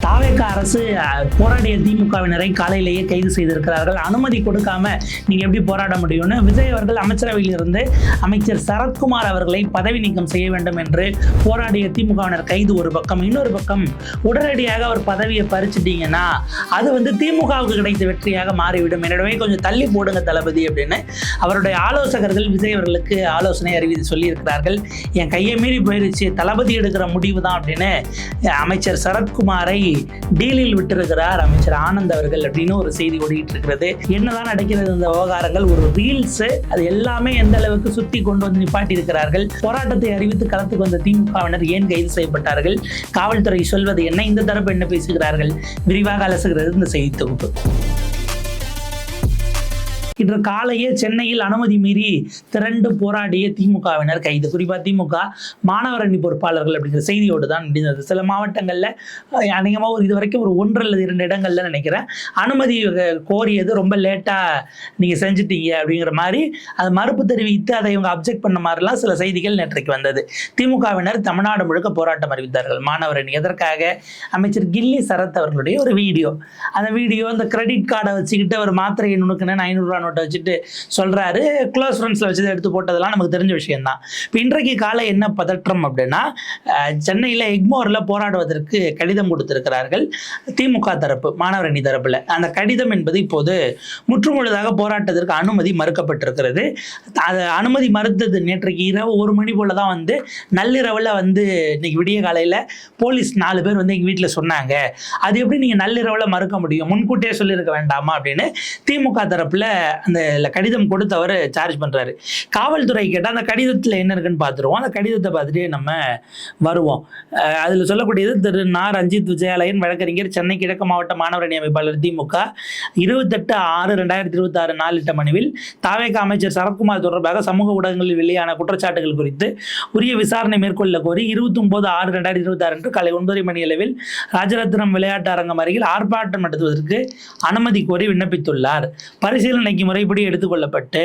தாவேக அரசு போராடிய திமுகவினரை காலையிலேயே கைது செய்திருக்கிறார்கள். அனுமதி கொடுக்காம நீங்க எப்படி போராட முடியும்னு விஜய் அவர்கள் அமைச்சரவையில் இருந்து அமைச்சர் சரத்குமார் அவர்களை பதவி நீக்கம் செய்ய வேண்டும் என்று போராடிய திமுகவினர் கைது ஒரு பக்கம். இன்னொரு பக்கம் உடனடியாக அவர் பதவியை பறிச்சிட்டீங்கன்னா அது திமுகவுக்கு கிடைத்த வெற்றியாக மாறிவிடும், எனவே கொஞ்சம் தள்ளி போடுங்க தளபதி அப்படின்னு அவருடைய ஆலோசகர்கள் விஜய் அவர்களுக்கு ஆலோசனை சொல்லியிருக்கிறார்கள். என் கையை மீறி போயிருச்சு, தளபதி எடுக்கிற முடிவு தான் அப்படின்னு அமைச்சர் சரத்குமாரை டீலில் விட்டிருக்கிறார் அமைச்சர் ஆனந்த் அவர்கள் அப்படின்னு ஒரு செய்தி ஓடிட்டு இருக்கிறது. என்னதான் நடக்கிறது இந்த விவகாரங்கள், ஒரு ரீல்ஸ், அது எல்லாமே எந்த அளவுக்கு சுத்தி கொண்டு வந்து நிப்பாட்டி இருக்கிறார்கள். போராட்டத்தை அறிவித்து களத்துக்கு வந்த திமுகவினர் ஏன் கைது செய்யப்பட்டார்கள், காவல்துறை சொல்வது என்ன, இந்த தரப்பு என்ன பேசுகிறார்கள், விரிவாக அலசுகிறது இந்த செய்தி தொகுப்பு. இன்று காலையே சென்னையில் அனுமதி மீறி திரண்டு போராடிய திமுகவினர் கைது. குறிப்பாக திமுக மாணவர் அணி பொறுப்பாளர்கள் அப்படிங்கிற செய்தியோடு தான் முடிந்தது. சில மாவட்டங்களில் அநேகமாக இதுவரைக்கும் ஒரு 1 அல்லது 2 இடங்கள்ல நினைக்கிறேன் அனுமதி கோரியது ரொம்ப லேட்டாக நீங்கள் செஞ்சுட்டீங்க அப்படிங்கிற மாதிரி அது மறுப்பு தெரிவித்து அதை இவங்க அப்ஜெக்ட் பண்ண மாதிரிலாம் சில செய்திகள் நேற்றைக்கு வந்தது. திமுகவினர் தமிழ்நாடு முழுக்க போராட்டம் அறிவித்தார்கள் மாணவர் அணி. எதற்காக? அமைச்சர் கில்லி சரத் அவர்களுடைய ஒரு வீடியோ. அந்த வீடியோ அந்த கிரெடிட் கார்டை வச்சுக்கிட்டு அவர் மாத்திரையை நுணுக்குன்னு 500 ரூபா நோட்டை வச்சுட்டு சொல்றாரு, க்ளோஸ் ஃப்ரெண்ட்ஸ்ல வச்சு எடுத்து போட்டதெல்லாம் நமக்கு தெரிஞ்ச விஷயம் தான். இப்போ இன்றைக்கு காலை என்ன பதற்றம் அப்படின்னா, சென்னையில் எக்மோரில் போராடுவதற்கு கடிதம் கொடுத்திருக்கிறார்கள் திமுக தரப்பு, மாணவர் அணி தரப்புல. அந்த கடிதம் என்பது இப்போது முற்றுமுழுதாக போராட்டத்திற்கு அனுமதி மறுக்கப்பட்டிருக்கிறது. அது அனுமதி மறுத்தது நேற்றைக்கு இரவு 1 மணி போல தான் நள்ளிரவில் இன்னைக்கு விடிய காலையில் போலீஸ் 4 பேர் எங்கள் வீட்டில் சொன்னாங்க. அது எப்படி நீங்கள் நள்ளிரவில் மறுக்க முடியும், முன்கூட்டியே சொல்லியிருக்க வேண்டாமா அப்படின்னு திமுக தரப்புல அந்த கடிதம் கொடுத்து அவர் சார்ஜ் பண்றாரு. காவல்துறை கேட்டால் அந்த கடிதத்தில் என்ன இருக்குன்னு பார்த்துருவோம். அந்த கடிதத்தை பார்த்துட்டு நம்ம வருவோம். அதில் சொல்லக்கூடியது, திரு நா. ரஞ்சித் விஜயாலயன் வழக்கறிஞர், சென்னை கிழக்கு மாவட்ட மாணவர் அணி அமைப்பாளர், திமுக 28/6/2026 நாளிட்ட மனுவில் தாவேக அமைச்சர் சரத்குமார் தொடர்பாக சமூக ஊடகங்களில் வெளியான குற்றச்சாட்டுகள் குறித்து உரிய விசாரணை மேற்கொள்ள கோரி 29/6/2026 அன்று காலை 9 மணி அளவில் ராஜரத்னம் விளையாட்டு அரங்கம் அருகில் ஆர்ப்பாட்டம் நடத்துவதற்கு அனுமதி கோரி விண்ணப்பித்துள்ளார். பரிசீலனைக்கு முறைப்படி எடுத்துக்கொள்ளப்பட்டு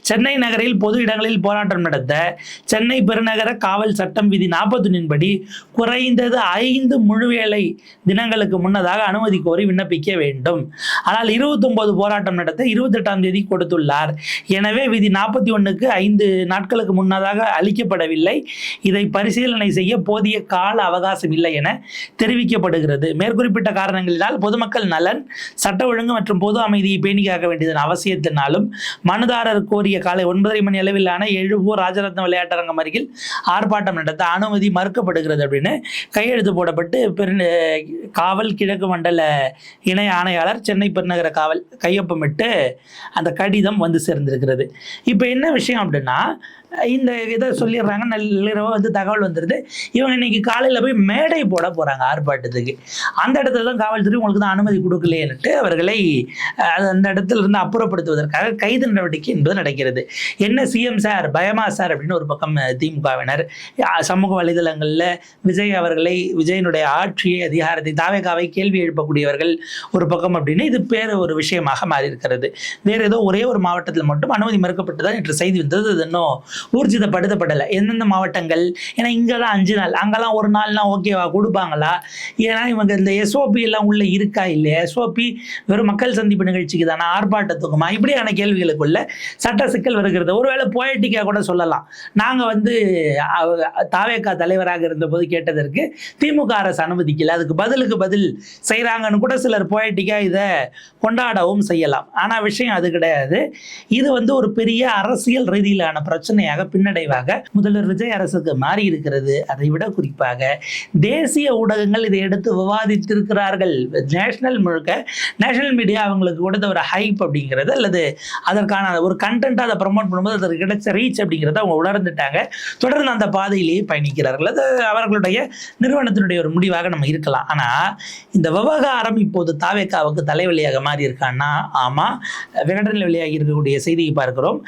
சென்னை நகரில் பொது இடங்களில் போராட்டம் நடத்த சென்னை பெருநகர காவல் சட்டம் விதி 41 படி குறைந்தது 5 முழுவேளை தினங்களுக்கு முன்னதாக அனுமதி கோரி விண்ணப்பிக்க வேண்டும். ஆனால் 29 போராட்டம் நடத்த 28ஆம் தேதி கொடுத்துள்ளார். எனவே விதி 41க்கு 5 நாட்களுக்கு முன்னதாக அளிக்கப்படவில்லை. இதை பரிசீலனை செய்ய போதிய கால அவகாசம் இல்லை என தெரிவிக்கப்படுகிறது. மேற்குறிப்பிட்ட காரணங்களினால் பொதுமக்கள் நலன், சட்ட ஒழுங்கு மற்றும் பொது அமைதியை பேணி காக்க வேண்டியதன் அவசியத்தினாலும் மனுதாரர் கோரிய காலை 9:30 மணி அளவிலான எழும்பூர் ராஜரத்ன விளையாட்டரங்கம் அருகில் ஆர்ப்பாட்டம் நடத்த அனுமதி மறுக்கப்படுகிறது அப்படின்னு கையெழுத்து போடப்பட்டு காவல் கிழக்கு மண்டல இணை ஆணையாளர், சென்னை பெருநகர காவல் கையொப்பமிட்டு அந்த கடிதம் சேர்ந்திருக்கிறது. இப்போ என்ன விஷயம் அப்படின்னா, இந்த இதை சொல்லிடுறாங்க, நள்ளிரவு தகவல் வந்துடுது. இவங்க இன்னைக்கு காலையில் போய் மேடை போட போகிறாங்க ஆர்ப்பாட்டத்துக்கு. அந்த இடத்துல தான் காவல்துறை உங்களுக்கு தான் அனுமதி கொடுக்கலையேன்னுட்டு அவர்களை அந்த இடத்துல இருந்து அப்புறப்படுத்துவதற்காக கைது நடவடிக்கை என்பது நடக்கிறது. என்ன சிஎம் சார் பயமா சார் அப்படின்னு ஒரு பக்கம் திமுகவினர் சமூக வலைதளங்களில் விஜய் அவர்களை, விஜயனுடைய ஆட்சியை, அதிகாரத்தை, தாவேகாவை கேள்வி எழுப்பக்கூடியவர்கள் ஒரு பக்கம் அப்படின்னு இது ஒரு விஷயமாக மாறி இருக்கிறது. வேற ஏதோ ஒரே ஒரு மாவட்டத்தில் மட்டும் அனுமதி மறுக்கப்பட்டதான் என்று செய்தி வந்தது. அது இன்னும் ஊர்ஜிதப்படுத்தப்படலை. எந்தெந்த மாவட்டங்கள், ஏன்னா இங்கெல்லாம் 5 நாள், அங்கெல்லாம் 1 நாள்லாம் ஓகேவா கொடுப்பாங்களா? ஏன்னா இவங்க இந்த எஸ்ஓபி எல்லாம் உள்ள இருக்கா இல்லையா? எஸ்ஓபி வெறும் மக்கள் சந்திப்பு நிகழ்ச்சிக்கு தானே, ஆர்ப்பாட்டத்துக்குமா? இப்படியான கேள்விகளுக்குள்ள சட்ட சிக்கல் வருகிறது. ஒருவேளை போயட்டிக்கா கூட சொல்லலாம். நாங்கள் தாவேகா தலைவராக இருந்தபோது கேட்டதற்கு திமுக அரசு அனுமதிக்கல, அதுக்கு பதிலுக்கு பதில் செய்கிறாங்கன்னு கூட சிலர் போயட்டிக்கா இதை கொண்டாடவும் செய்யலாம். ஆனால் விஷயம் அது கிடையாது. இது ஒரு பெரிய அரசியல் ரீதியிலான பிரச்சனையாக, பின்னடைவாக முதல்வர் விஜய் அரசுக்கு மாறி இருக்கிறது. அதை விட குறிப்பாக தேசிய ஊடகங்கள் இதை எடுத்து விவாதித்திருக்கிறார்கள். நேஷனல் மீடியா அவங்களுக்கு கொடுத்த ஒரு ஹைப் அப்படிங்கிறது, அல்லது அதற்கான ஒரு கண்டென்ட் அதை ப்ரமோட் பண்ணும்போது அதற்கு கிடைச்ச ரீச் அப்படிங்கிறத அவங்க உணர்ந்துட்டாங்க. தொடர்ந்து அந்த பாதையிலேயே பயணிக்கிறார்கள். அது அவர்களுடைய நிறுவனத்தினுடைய ஒரு முடிவாக நம்ம இருக்கலாம். ஆனால் இந்த விவகாரம் இப்போது தாவேகாவுக்கு தலைவலியாக மாறி இருக்கான்னா, ஆமாம், விகடனில் வெளியாகி இருக்கக்கூடிய செய்தியை பார்க்கிறோம்.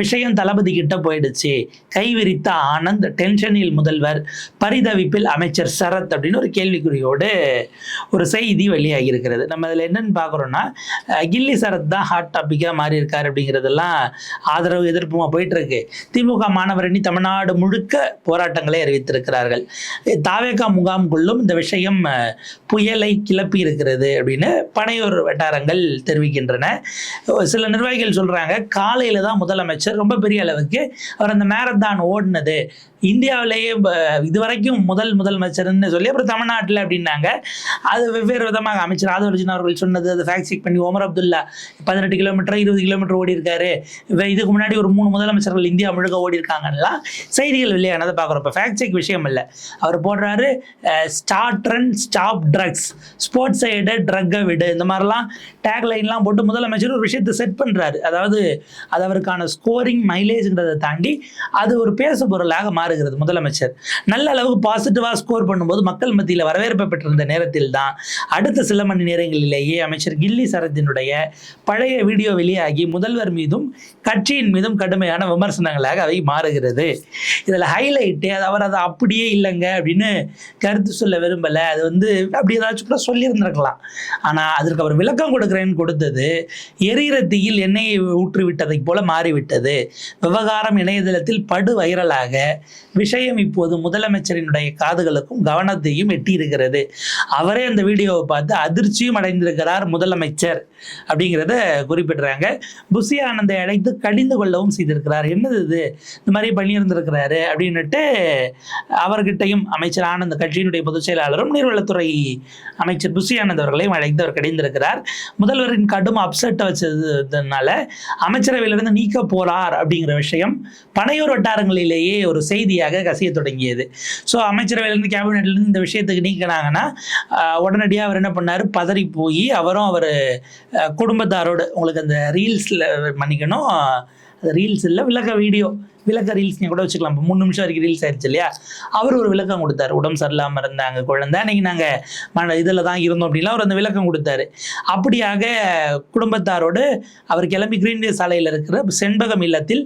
விஷயம் தளபதி கிட்ட கிட்ட போயிடுச்சு, கைவிரித்த ஆனந்த், டென்ஷனில் முதல்வர், பரிதவிப்பில் அமைச்சர் சரத் அப்படின்னு ஒரு கேள்விக்குறியோடு ஒரு செய்தி வெளியாகி இருக்கிறது. நம்ம அதில் என்னன்னு பார்க்குறோம்னா, கில்லி சரத் தான் ஹாட் டாப்பிக்காக மாறி இருக்கார் அப்படிங்கிறதெல்லாம் ஆதரவு எதிர்ப்புமா போயிட்டு இருக்கு. திமுக மாணவர் அணி தமிழ்நாடு முழுக்க போராட்டங்களை அறிவித்திருக்கிறார்கள். தாவேகா முகாம்குள்ளும் இந்த விஷயம் புயலை கிளப்பி இருக்கிறது அப்படின்னு பனையூர் வட்டாரங்கள் தெரிவிக்கின்றன. சில நிர்வாகிகள் சொல்றாங்க, காலையில தான் முதலமைச்சர் ரொம்ப பெரிய அளவுக்கு அவர் அந்த மேரத்தான் ஓடினது, இந்தியாவிலேயே இதுவரைக்கும் முதலமைச்சர்னு சொல்லி அப்புறம் தமிழ்நாட்டில் அப்படின்னாங்க. அது வெவ்வேறு விதமாக அமைச்சர் ஆதவர்ஜன் அவர்கள் சொன்னது, அதை ஃபேக்ட் செக் பண்ணி ஓமர் அப்துல்லா 18 கிலோமீட்டர் 20 கிலோமீட்டர் ஓடி இருக்காரு, இதுக்கு முன்னாடி ஒரு 3 முதலமைச்சர்கள் இந்தியா முழுக்க ஓடி இருக்காங்கலாம் செய்திகள் வெளியானதை பார்க்குறோம். இப்போ ஃபேக்ட் செக் விஷயம் இல்லை, அவர் போடுறாரு start run stop drugs, sports aid ட்ரக்கை விடு, இந்த மாதிரிலாம் டேக்லைன்லாம் போட்டு முதலமைச்சர் ஒரு விஷயத்தை செட் பண்ணுறாரு. அதாவது அது அவருக்கான ஸ்கோரிங் மைலேஜ்ங்கிறதை தாண்டி அது ஒரு பேசு பொருளாக மாறுகிறது. முதலமைச்சர் நல்ல அளவுக்கு பாசிட்டிவாக ஸ்கோர் பண்ணும்போது மக்கள் மத்தியில் வரவேற்பை பெற்றிருந்த நேரத்தில் தான் அடுத்த சில மணி நேரங்களிலேயே அமைச்சர் கில்லி சரத்தினுடைய பழைய வீடியோ வெளியாகி முதல்வர் மீதும் கட்சியின் மீதும் கடுமையான விமர்சனங்களாக அவை மாறுகிறது. இதில் ஹைலைட்டு அவர் அதை அப்படியே இல்லைங்க அப்படின்னு கருத்து சொல்ல விரும்பலை, அது அப்படி ஏதாச்சும் கூட சொல்லியிருந்திருக்கலாம். ஆனால் அதற்கு அவர் விளக்கம் கொடுக்குறேன்னு கொடுத்தது எரிகிற தீயில் எண்ணெயை ஊற்றிவிட்டதை போல மாறிவிட்டது. விவகாரம் இணையதளத்தில் படு வைரலாக விஷயம் இப்போது முதலமைச்சரினுடைய காதுகளுக்கும் கவனத்தையும் எட்டியிருக்கிறது. அவரே அந்த வீடியோவை பார்த்து அதிர்ச்சியும் அடைந்திருக்கிறார் முதலமைச்சர் அப்படிங்கிறத குறிப்பிடுறாங்க. புஷி ஆனந்தை அழைத்து கடிந்து கொள்ளவும் செய்திருக்கிறார். என்னது இது, இந்த மாதிரி பண்ணியிருந்திருக்கிறாரு அப்படின்னுட்டு அவர்கிட்டையும் அமைச்சர் ஆனந்த், கட்சியினுடைய பொதுச் செயலாளரும் நீர்வளத்துறை அமைச்சர் புஷி ஆனந்த் அவர்களையும் அழைத்து அவர் கடிந்திருக்கிறார். முதல்வரின் கடும் அப்செட்டை வச்சதுனால அமைச்சரவையிலிருந்து நீக்க போறார் அப்படிங்கிற விஷயம் பனையூர் வட்டாரங்களிலேயே ஒரு செய்தியாக கசிய தொடங்கியது. ஸோ அமைச்சரவையிலேருந்து கேபினெட்லேருந்து இந்த விஷயத்துக்கு நீக்கினாங்கன்னா உடனடியாக அவர் என்ன பண்ணார், பதறி போய் அவரும் அவர் குடும்பத்தாரோடு, உங்களுக்கு அந்த ரீல்ஸில் மன்னிக்கணும், ரீல்ஸ் இல்லை விளக்க ரீல்ஸ் கூட வச்சுக்கலாம். இப்போ 3 நிமிஷம் வரைக்கும் ரீல்ஸ் ஆயிடுச்சு இல்லையா, அவர் ஒரு விளக்கம் கொடுத்தாரு. உடம்பு சரியில்லாமல் இருந்தாங்க குழந்தை, அன்னைக்கு நாங்கள் இதில் தான் இருந்தோம் அப்படின்லாம் அவர் அந்த விளக்கம் கொடுத்தாரு. அப்படியாக குடும்பத்தாரோடு அவர் கிளம்பி கிரீன்வே சாலையில் இருக்கிற செண்பகம் இல்லத்தில்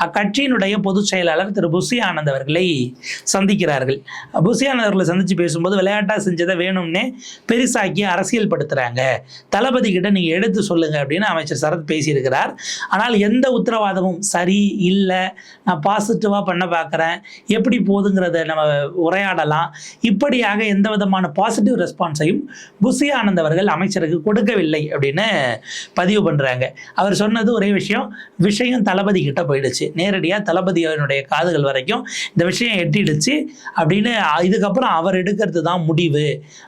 அக்கட்சியினுடைய பொதுச் செயலாளர் திரு புஷி ஆனந்த் அவர்களை சந்திக்கிறார்கள். புஷி ஆனந்த் அவர்களை சந்தித்து பேசும்போது விளையாட்டாக செஞ்சதை வேணும்னே பெருசாக்கி அரசியல் படுத்துகிறாங்க, தளபதி கிட்ட நீங்கள் எடுத்து சொல்லுங்கள் அப்படின்னு அமைச்சர் சரத் பேசியிருக்கிறார். ஆனால் எந்த உத்தரவாதமும் சரி இல்லை, நான் பாசிட்டிவாக பண்ண பார்க்குறேன், எப்படி போகுதுங்கிறத நம்ம உரையாடலாம், இப்படியாக எந்த விதமான பாசிட்டிவ் ரெஸ்பான்ஸையும் புஷி ஆனந்த் அவர்கள் அமைச்சருக்கு கொடுக்கவில்லை அப்படின்னு பதிவு பண்ணுறாங்க. அவர் சொன்னது ஒரே விஷயம் தளபதி கிட்ட போயிடுச்சு, நேரடியாக தளபதியினுடைய காதுகள் வரைக்கும் இந்த விஷயம் எட்டிடுச்சு அப்படின்னு, இதுக்கப்புறம் அவர் எடுக்கிறது தான் முடிவு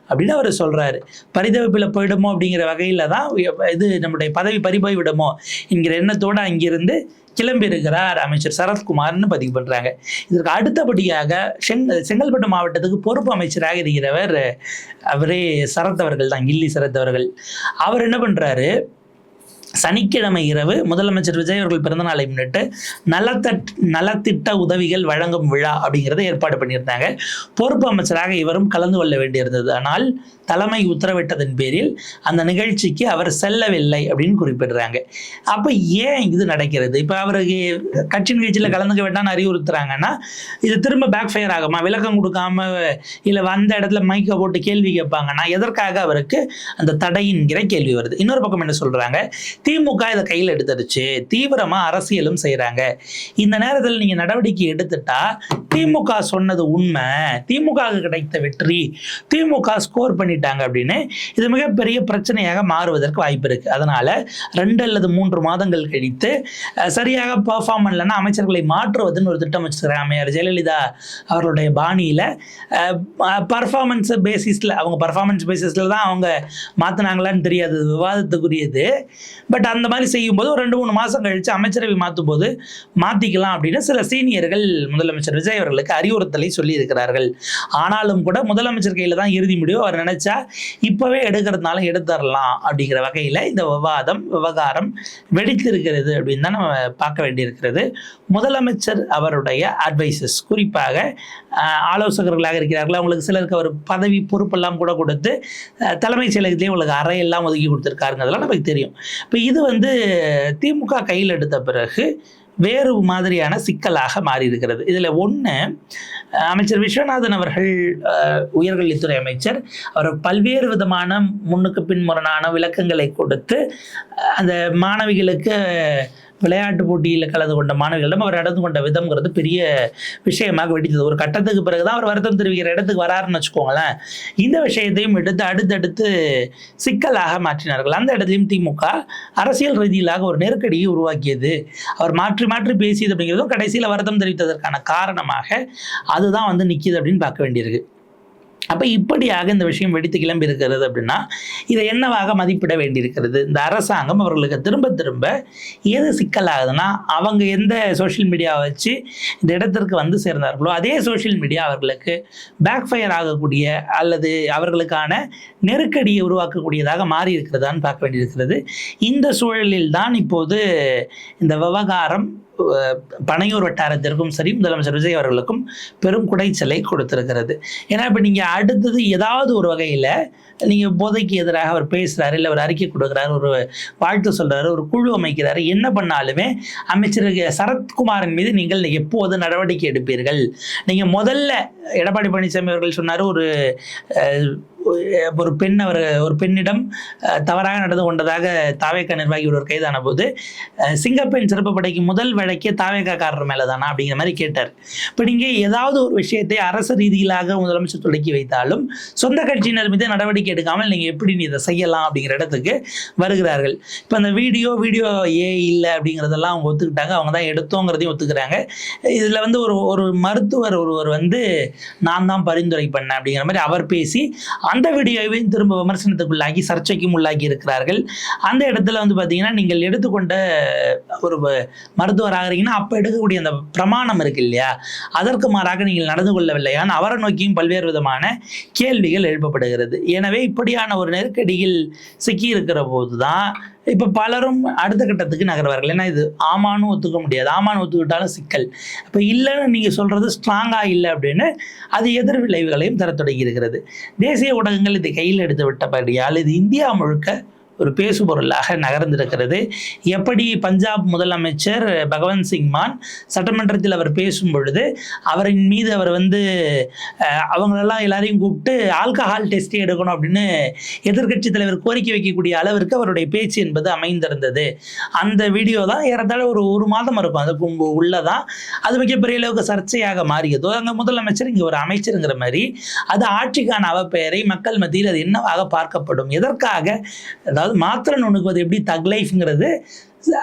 அப்படின்னு அவர் சொல்கிறாரு. பரிதவிப்பில் போயிடுமோ அப்படிங்கிற வகையில் தான் இது நம்முடைய பதவி பறிபோய் விடுமோ என்கிற எண்ணத்தோடு அங்கிருந்து கிளம்பி இருக்கிறார் அமைச்சர் சரத்குமார்னு பதிவு பண்ணுறாங்க. இதற்கு அடுத்தபடியாக செங்கல்பட்டு மாவட்டத்துக்கு பொறுப்பு அமைச்சராக இருக்கிறவர் அவரே சரத் அவர்கள் தான், கில்லி சரத் அவர்கள். அவர் என்ன பண்ணுறாரு, சனிக்கிழமை இரவு முதலமைச்சர் விஜய் அவர்கள் பிறந்தநாளை முன்னிட்டு நலத்திட்ட உதவிகள் வழங்கும் விழா அப்படிங்கிறத ஏற்பாடு பண்ணியிருந்தாங்க. பொறுப்பு அமைச்சராக இவரும் கலந்து கொள்ள வேண்டியிருந்தது. ஆனால் தலைமை உத்தரவிட்டதன் பேரில் அந்த நிகழ்ச்சிக்கு அவர் செல்லவில்லை அப்படின்னு குறிப்பிடுறாங்க. அப்போ ஏன் இது நடக்கிறது? இப்போ அவருக்கு கட்சி நிகழ்ச்சியில் கலந்துக்க வேண்டாம்னு அறிவுறுத்துறாங்கன்னா இது திரும்ப பேக் ஃபயர் ஆகுமா? விளக்கம் கொடுக்காம இல்லை வந்த இடத்துல மைக்கை போட்டு கேள்வி கேட்பாங்கன்னா எதற்காக அவருக்கு அந்த தடைங்கிற கேள்வி வருது. இன்னொரு பக்கம் என்ன சொல்கிறாங்க, திமுக இதை கையில் எடுத்துருச்சு, தீவிரமாக அரசியலும் செய்கிறாங்க, இந்த நேரத்தில் நீங்கள் நடவடிக்கை எடுத்துட்டா திமுக சொன்னது உண்மை, திமுகவுக்கு கிடைத்த வெற்றி, திமுக ஸ்கோர் பண்ணிட்டாங்க அப்படின்னு இது மிகப்பெரிய பிரச்சனையாக மாறுவதற்கு வாய்ப்பு இருக்குது. அதனால் 2 அல்லது 3 மாதங்கள் கழித்து சரியாக பர்ஃபார்ம் பண்ணலன்னா அமைச்சர்களை மாற்றுவதுன்னு ஒரு திட்டம் வச்சுருக்காங்க. அம்மையார் ஜெயலலிதா அவர்களுடைய பாணியில் பர்ஃபார்மன்ஸ் பேசிஸில், அவங்க பர்ஃபார்மன்ஸ் பேசிஸில் தான் அவங்க மாற்றினாங்களான்னு தெரியாது, விவாதத்துக்குரியது. பட் அந்த மாதிரி செய்யும்போது ஒரு 2-3 மாதம் கழித்து அமைச்சரவை மாற்றும் போது மாற்றிக்கலாம் அப்படின்னு சில சீனியர்கள் முதலமைச்சர் விஜய் அவர்களுக்கு அறிவுறுத்தலை சொல்லியிருக்கிறார்கள். ஆனாலும் கூட முதலமைச்சர் கையில் தான் இறுதி முடிவு, அவர் நினைச்சா இப்போவே எடுக்கிறதுனால எடுத்துடலாம் அப்படிங்கிற வகையில் இந்த விவகாரம் வெடித்திருக்கிறது அப்படின்னு தான் நம்ம பார்க்க வேண்டியிருக்கிறது. முதலமைச்சர் அவருடைய அட்வைசஸ், குறிப்பாக ஆலோசகர்களாக இருக்கிறார்கள், அவங்களுக்கு சிலருக்கு அவர் பதவி பொறுப்பெல்லாம் கூட கொடுத்து தலைமைச் செயலகத்திலேயே உங்களுக்கு அறையெல்லாம் ஒதுக்கி கொடுத்துருக்காருங்க, அதெல்லாம் நமக்கு தெரியும். இப்போ இது திமுக கையில் எடுத்த பிறகு வேறு மாதிரியான சிக்கலாக மாறி இருக்கிறது. இதில் ஒன்று, அமைச்சர் விஸ்வநாதன் அவர்கள் உயர்கல்வித்துறை அமைச்சர், அவர் பல்வேறு விதமான முன்னுக்கு பின்முரணான விளக்கங்களை கொடுத்து அந்த மாணவிகளுக்கு விளையாட்டு போட்டியில் கலந்து கொண்ட மாணவிகளிடம் அவர் நடந்து கொண்ட விதம்ங்கிறது பெரிய விஷயமாக வெடித்தது. ஒரு கட்டத்துக்கு பிறகுதான் அவர் வருத்தம் தெரிவிக்கிற இடத்துக்கு வராருன்னு வச்சுக்கோங்களேன். இந்த விஷயத்தையும் எடுத்து அடுத்தடுத்து சிக்கலாக மாற்றினார்கள். அந்த இடத்துலையும் திமுக அரசியல் ரீதியிலாக ஒரு நெருக்கடியை உருவாக்கியது. அவர் மாற்றி மாற்றி பேசியது அப்படிங்கிறதும் கடைசியில் வருத்தம் தெரிவித்ததற்கான காரணமாக அதுதான் நிற்கிது அப்படின்னு பார்க்க வேண்டியிருக்கு. அப்போ இப்படியாக இந்த விஷயம் வெடித்து கிளம்பி இருக்கிறது அப்படின்னா இதை என்னவாக மதிப்பிட வேண்டியிருக்கிறது? இந்த அரசாங்கம் அவர்களுக்கு திரும்ப திரும்ப எது சிக்கலாகுதுன்னா, அவங்க எந்த சோஷியல் மீடியாவை வச்சு இந்த இடத்திற்கு சேர்ந்தார்களோ அதே சோஷியல் மீடியா அவர்களுக்கு பேக் ஃபயர் ஆகக்கூடிய அல்லது அவர்களுக்கான நெருக்கடியை உருவாக்கக்கூடியதாக மாறி இருக்கிறதான்னு பார்க்க வேண்டியிருக்கிறது. இந்த சூழலில் தான் இப்போது இந்த விவகாரம் பனையூர் வட்டாரத்திற்கும் சரி, முதலமைச்சர் விஜய் அவர்களுக்கும் பெரும் குடைச்சலை கொடுத்திருக்கிறது. ஏன்னா இப்போ நீங்கள் அடுத்தது ஏதாவது ஒரு வகையில் நீங்கள் போதைக்கு எதிராக அவர் பேசுகிறாரு, இல்லை ஒரு அறிக்கை கொடுக்குறாரு, ஒரு வாழ்த்து சொல்கிறாரு, ஒரு குழு அமைக்கிறாரு, என்ன பண்ணாலுமே அமைச்சர் சரத்குமாரின் மீது நீங்கள் எப்போது நடவடிக்கை எடுப்பீர்கள்? நீங்கள் முதல்ல எடப்பாடி பழனிசாமி அவர்கள் சொன்னார், ஒரு பெண்ணிடம் தவறாக நடந்து கொண்டதாக தாவேகா நிர்வாகி ஒருவர் கைதான போது சிங்கப்பெண் சிறப்பு படைக்கு முதல் வழக்கே தாவேகாக்காரர் மேலே தானா அப்படிங்கிற மாதிரி கேட்டார். இப்போ நீங்கள் ஏதாவது ஒரு விஷயத்தை அரசு ரீதியிலாக முதலமைச்சர் தொடக்கி வைத்தாலும் சொந்த கட்சியினர் மீது நடவடிக்கை எடுக்காமல் நீங்கள் எப்படி இதை செய்யலாம் அப்படிங்கிற இடத்துக்கு வருகிறார்கள். இப்போ அந்த வீடியோ இல்லை அப்படிங்கிறதெல்லாம் அவங்க ஒத்துக்கிட்டாங்க, அவங்க தான் எடுத்தோங்கிறதையும் ஒத்துக்கிறாங்க. இதில் ஒரு மருத்துவர் ஒருவர் நான் தான் பரிந்துரை பண்ணேன் அப்படிங்கிற மாதிரி அவர் பேசி அந்த வீடியோவையும் திரும்ப விமர்சனத்துக்குள்ளாகி சர்ச்சைக்கும் உள்ளாகி இருக்கிறார்கள். அந்த இடத்துல பார்த்தீங்கன்னா நீங்கள் எடுத்துக்கொண்ட ஒரு மருத்துவர் ஆகிறீங்கன்னா அப்போ எடுக்கக்கூடிய அந்த பிரமாணம் இருக்கு இல்லையா, அதற்கு மாறாக நீங்கள் நடந்து கொள்ளவில்லையான்னு அவரை நோக்கியும் பல்வேறு விதமான கேள்விகள் எழுப்பப்படுகிறது. எனவே இப்படியான ஒரு நெருக்கடியில் சிக்கி இருக்கிற போது தான் இப்போ பலரும் அடுத்த கட்டத்துக்கு நகர்வார்கள். ஏன்னா இது ஆமான்னு ஒத்துக்க முடியாது, ஆமான்னு ஒத்துக்கிட்டாலும் சிக்கல். இப்போ இல்லைன்னு நீங்கள் சொல்கிறது ஸ்ட்ராங்காக இல்லை அப்படின்னு அது எதிர் விளைவுகளையும் தர தொடங்கி இருக்கிறது. தேசிய ஊடகங்கள் இதை கையில் எடுத்து விட்டபடியால் இது இந்தியா முழுக்க ஒரு பேசுபொருளாக நகர்ந்திருக்கிறது. எப்படி பஞ்சாப் முதலமைச்சர் பகவந்த் சிங் மான் சட்டமன்றத்தில் அவர் பேசும் பொழுது அவரின் மீது அவர் அவங்களெல்லாம் எல்லாரையும் கூப்பிட்டு ஆல்கஹால் டெஸ்ட் எடுக்கணும் அப்படின்னு எதிர்கட்சி தலைவர் கோரிக்கை வைக்கக்கூடிய அளவிற்கு அவருடைய பேச்சு என்பது அமைந்திருந்தது. அந்த வீடியோ தான் ஏறத்தாழ ஒரு மாதம் இருக்கும், அதுக்கு உள்ளதான் அது மிகப்பெரிய அளவுக்கு சர்ச்சையாக மாறியதோ. அங்கே முதலமைச்சர் இங்கே ஒரு அமைச்சருங்கிற மாதிரி அது ஆட்சிக்கான அவப்பெயரை மக்கள் மத்தியில் அது என்னவாக பார்க்கப்படும், எதற்காக, அதாவது மாத்திரை நுணுக்குவது எப்படி தக் லைஃப்ங்கிறது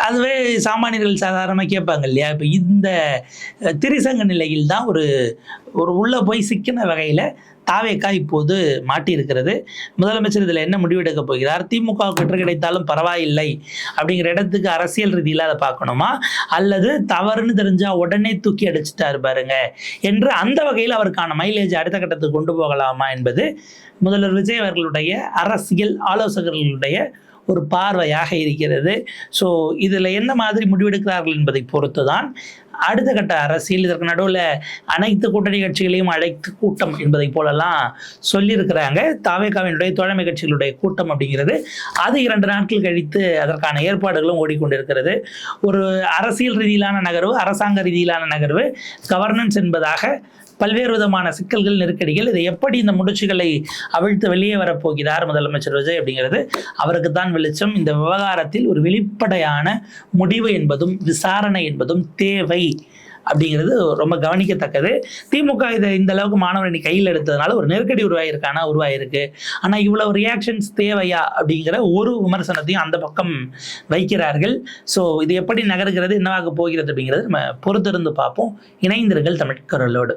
அதுவே சாமானியர்கள் சாதாரணமாக கேட்பாங்க இல்லையா. இப்போ இந்த திரிசங்க நிலையில் தான் ஒரு உள்ளே போய் சிக்கின வகையில் தாவேகா இப்போது மாட்டியிருக்கிறது. முதலமைச்சர் இதில் என்ன முடிவெடுக்க போகிறார்? திமுக வெற்றி கிடைத்தாலும் பரவாயில்லை அப்படிங்கிற இடத்துக்கு அரசியல் ரீதியில் அதை பார்க்கணுமா, அல்லது தவறுன்னு தெரிஞ்சால் உடனே தூக்கி அடிச்சுட்டாரு பாருங்க என்று அந்த வகையில் அவருக்கான மைலேஜ் அடுத்த கட்டத்துக்கு கொண்டு போகலாமா என்பது முதல்வர் விஜய் அவர்களுடைய அரசியல் ஆலோசகர்களுடைய ஒரு பார்வையாக இருக்கிறது. ஸோ இதில் என்ன மாதிரி முடிவெடுக்கிறார்கள் என்பதை பொறுத்து தான் அடுத்த கட்ட அரசியல். இதற்கு நடுவில் அனைத்து கூட்டணி கட்சிகளையும் அழைத்து கூட்டம் என்பதை போலெல்லாம் சொல்லியிருக்கிறாங்க. தாவேகாவினுடைய தோழமை கட்சிகளுடைய கூட்டம் அப்படிங்கிறது அது 2 நாட்கள் கழித்து அதற்கான ஏற்பாடுகளும் ஓடிக்கொண்டிருக்கிறது. ஒரு அரசியல் ரீதியிலான நகர்வு, அரசாங்க ரீதியிலான நகர்வு, கவர்னன்ஸ் என்பதாக பல்வேறு விதமான சிக்கல்கள், நெருக்கடிகள். இதை எப்படி இந்த முடிச்சுகளை அவிழ்த்து வெளியே வரப்போகிறார் முதலமைச்சர் விஜய் அப்படிங்கிறது அவருக்கு தான் வெளிச்சம். இந்த விவகாரத்தில் ஒரு வெளிப்படையான முடிவு என்பதும் விசாரணை என்பதும் தேவை அப்படிங்கிறது ரொம்ப கவனிக்கத்தக்கது. திமுக இதை இந்த அளவுக்கு மாணவரணி கையில் எடுத்ததுனால ஒரு நெருக்கடி உருவாயிருக்கு. ஆனால் இவ்வளவு ரியாக்ஷன்ஸ் தேவையா அப்படிங்கிற ஒரு விமர்சனத்தையும் அந்த பக்கம் வைக்கிறார்கள். ஸோ இது எப்படி நகர்கிறது, என்னவாக போகிறது அப்படிங்கிறது நம்ம பொறுத்திருந்து பார்ப்போம். இணைந்திருங்கள் தமிழ் குரலோடு.